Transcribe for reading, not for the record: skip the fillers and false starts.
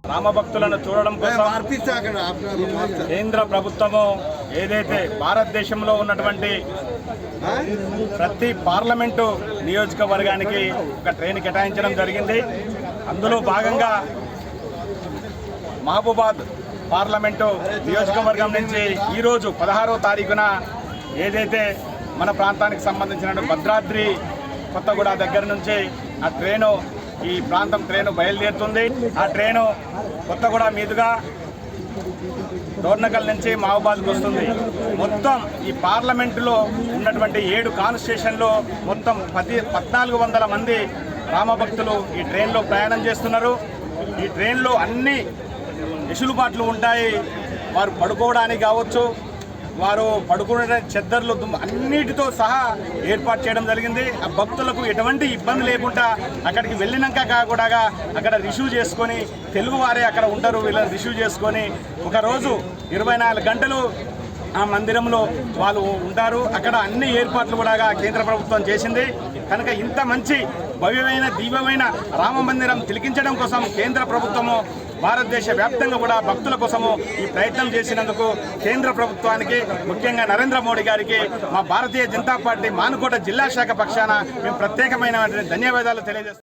రామభక్తులను చూడడం కోసం కేంద్ర ప్రభుత్వము ఏదైతే భారతదేశంలో ఉన్నటువంటి ప్రతి పార్లమెంటు నియోజకవర్గానికి ఒక ట్రైన్ కేటాయించడం జరిగింది. అందులో భాగంగా మహబూబాద్ పార్లమెంటు నియోజకవర్గం నుంచి ఈరోజు 16వ తారీఖున ఏదైతే మన ప్రాంతానికి సంబంధించిన భద్రాద్రి కొత్తగూడ దగ్గర నుంచి ఆ ట్రైను ఈ ప్రాంతం ట్రైను బయలుదేరుతుంది. ఆ ట్రైను కొత్తగూడ మీదుగా డోర్నకల్ నుంచి మహబూబాద్కు వస్తుంది. మొత్తం ఈ పార్లమెంటులో ఉన్నటువంటి 7 కాన్స్టిట్యూషన్లో మొత్తం 1400 మంది రామభక్తులు ఈ ట్రైన్లో ప్రయాణం చేస్తున్నారు. ఈ ట్రైన్లో అన్ని వెసులుబాట్లు ఉంటాయి. వారు పడుకోవడానికి కావచ్చు, వారు పడుకునే చెద్దర్లు అన్నిటితో సహా ఏర్పాటు చేయడం జరిగింది. ఆ భక్తులకు ఎటువంటి ఇబ్బంది లేకుండా అక్కడికి వెళ్ళినాక కూడా అక్కడ రిసీవ్ చేసుకొని తెలుగు వారే అక్కడ ఉంటారు. వీళ్ళని రిసీవ్ చేసుకొని ఒకరోజు 24 గంటలు ఆ మందిరంలో వాళ్ళు ఉంటారు. అక్కడ అన్ని ఏర్పాట్లు కూడా కేంద్ర ప్రభుత్వం చేసింది. కనుక ఇంత మంచి భవ్యమైన దివ్యమైన రామ మందిరం తిలకించడం కోసం కేంద్ర ప్రభుత్వము భారతదేశ వ్యాప్తంగా కూడా భక్తుల కోసము ఈ ప్రయత్నం చేసినందుకు కేంద్ర ప్రభుత్వానికి, ముఖ్యంగా నరేంద్ర మోడీ గారికి మా భారతీయ జనతా పార్టీ మానుకోట జిల్లా శాఖ పక్షాన మేము ప్రత్యేకమైన ధన్యవాదాలు తెలియజేస్తున్నాం.